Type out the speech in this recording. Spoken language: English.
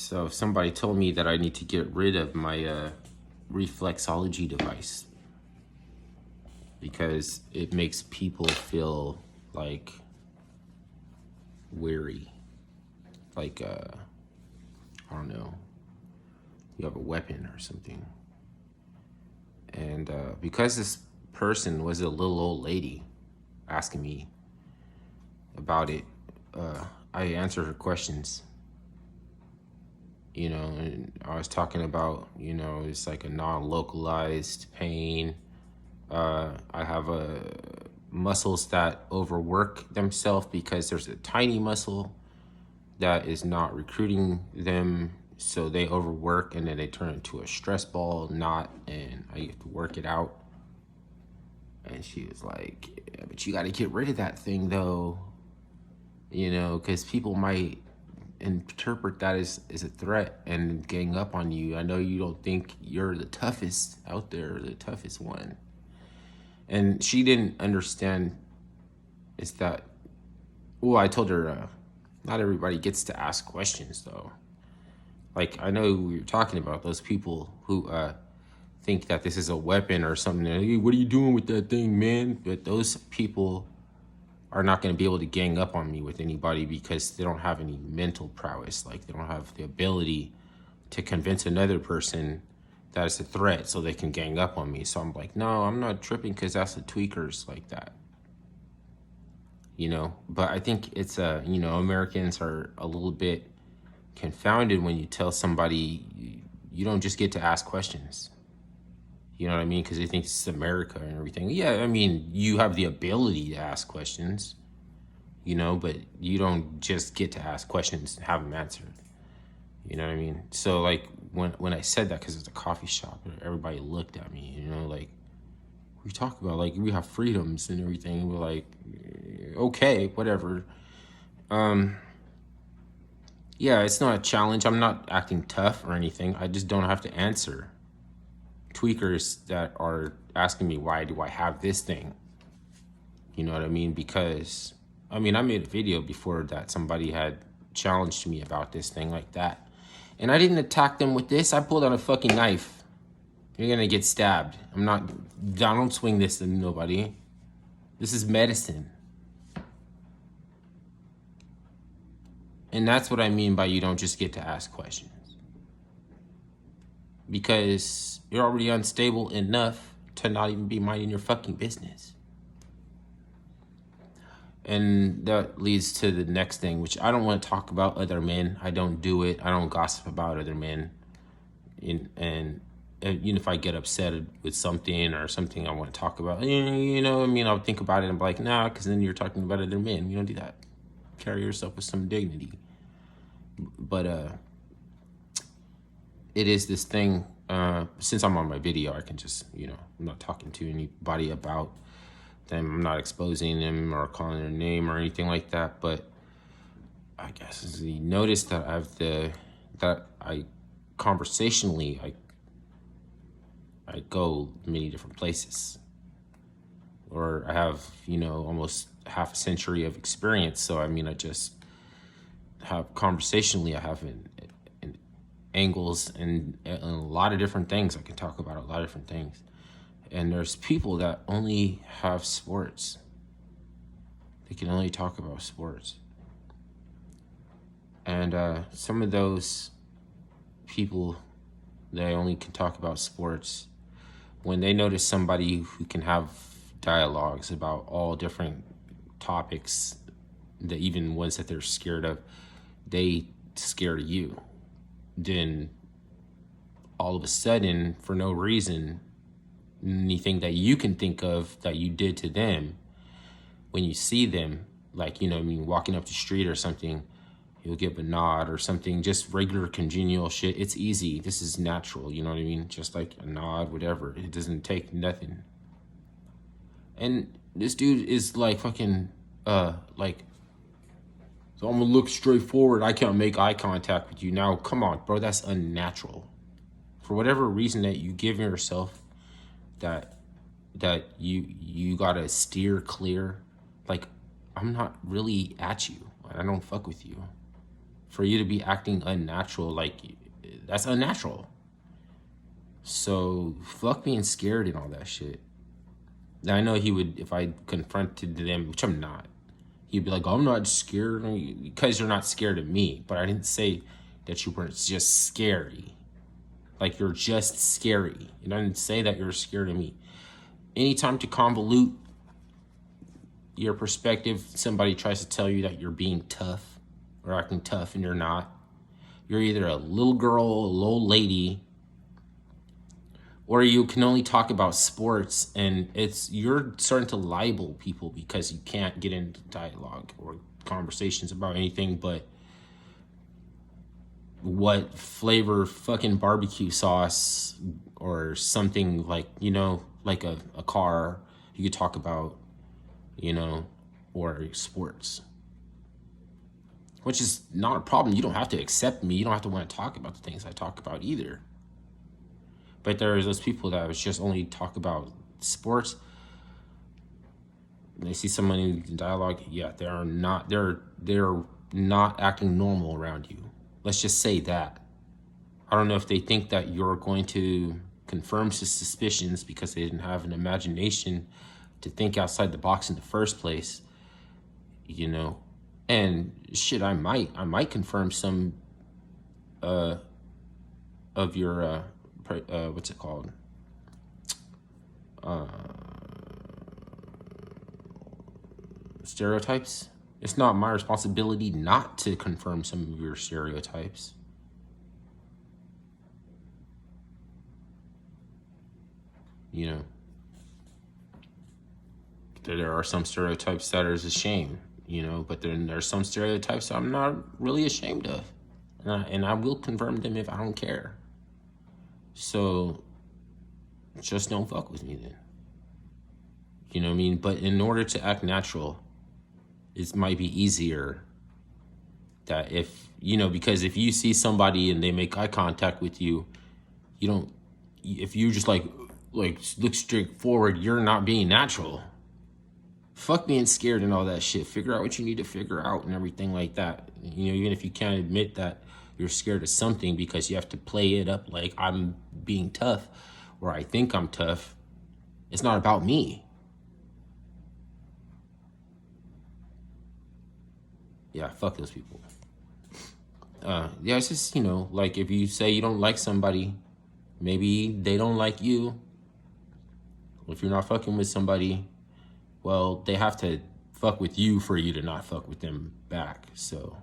So somebody told me that I need to get rid of my reflexology device because it makes people feel like weary. Like, I don't know, you have a weapon or something. And because this person was a little old lady asking me about it, I answered her questions. You know, and I was talking about, you know, it's like a non-localized pain. I have muscles that overwork themselves because there's a tiny muscle that is not recruiting them, so they overwork and then they turn into a stress ball knot, and I have to work it out. And she was like, yeah, but you got to get rid of that thing though, you know, because people might interpret that as a threat and gang up on you. I know you don't think you're the toughest out there, the toughest one. And she didn't understand is that, well, I told her, not everybody gets to ask questions though. Like, I know we were talking about those people who think that this is a weapon or something. Hey, what are you doing with that thing, man? But those people are not going to be able to gang up on me with anybody because they don't have any mental prowess. Like, they don't have the ability to convince another person that it's a threat so they can gang up on me. So I'm like, no, I'm not tripping because that's the tweakers like that. You know, but I think it's you know, Americans are a little bit confounded when you tell somebody you don't just get to ask questions. You know what I mean? Because they think it's America and everything. Yeah, I mean, you have the ability to ask questions, you know, but you don't just get to ask questions and have them answered. You know what I mean? So, like, when I said that, because it's a coffee shop, everybody looked at me, you know, like, we talk about, like, we have freedoms and everything. We're like, okay, whatever. Yeah, it's not a challenge. I'm not acting tough or anything. I just don't have to answer tweakers that are asking me, why do I have this thing? You know what I mean? Because, I mean, I made a video before that somebody had challenged me about this thing like that. And I didn't attack them with this. I pulled out a fucking knife. You're gonna get stabbed. I don't swing this at nobody. This is medicine. And that's what I mean by you don't just get to ask questions. Because you're already unstable enough to not even be minding your fucking business. And that leads to the next thing, which I don't want to talk about other men. I don't do it. I don't gossip about other men. And even if I get upset with something or something I want to talk about, you know, I mean, I'll think about it and be like, nah, because then you're talking about other men. You don't do that. Carry yourself with some dignity. But it is this thing, since I'm on my video, I can just, you know, I'm not talking to anybody about them. I'm not exposing them or calling their name or anything like that. But I guess you notice that conversationally, I go many different places, or I have, you know, almost half a century of experience. So, I mean, I just have conversationally, I have in angles and a lot of different things. I can talk about a lot of different things. And there's people that only have sports. They can only talk about sports. And some of those people that only can talk about sports, when they notice somebody who can have dialogues about all different topics, even ones that they're scared of, they scared of you. Then all of a sudden, for no reason, anything that you can think of that you did to them, when you see them, like, you know, I mean, walking up the street or something, you'll give a nod or something, just regular congenial shit. It's easy. This is natural, you know what I mean? Just like a nod, whatever. It doesn't take nothing. And this dude is like fucking, like, so I'm gonna look straight forward. I can't make eye contact with you. Now, come on, bro, that's unnatural. For whatever reason that you give yourself, that you gotta steer clear. Like, I'm not really at you. I don't fuck with you. for you to be acting unnatural, like that's unnatural. So fuck being scared and all that shit. Now, I know he would, if I confronted them, which I'm not, he'd be like, I'm not scared because you're not scared of me. But I didn't say that you weren't just scary. Like you're just scary. You didn't say that you're scared of me. Anytime to convolute your perspective, somebody tries to tell you that you're being tough or acting tough and you're not. You're either a little girl, a little lady, or you can only talk about sports, and you're starting to libel people because you can't get into dialogue or conversations about anything but what flavor fucking barbecue sauce or something, like, you know, like a car you could talk about, you know, or sports, which is not a problem. You don't have to accept me. You don't have to want to talk about the things I talk about either. But there are those people that just only talk about sports. They see someone in dialogue, yeah, they're not acting normal around you. Let's just say that. I don't know if they think that you're going to confirm suspicions because they didn't have an imagination to think outside the box in the first place, you know. And shit, I might confirm some of your what's it called? Stereotypes. It's not my responsibility not to confirm some of your stereotypes. You know, there are some stereotypes that are a shame, you know, but then there's some stereotypes I'm not really ashamed of. And I will confirm them if I don't care. So just don't fuck with me then. You know what I mean? But in order to act natural, it might be easier that if, you know, because if you see somebody and they make eye contact with you, you don't, if you just like look straight forward, you're not being natural. Fuck being scared and all that shit. Figure out what you need to figure out and everything like that. You know, even if you can't admit that you're scared of something because you have to play it up like I'm being tough or I think I'm tough, it's not about me. Yeah, fuck those people. Yeah, it's just, you know, like if you say you don't like somebody, maybe they don't like you. If you're not fucking with somebody, well, they have to fuck with you for you to not fuck with them back. So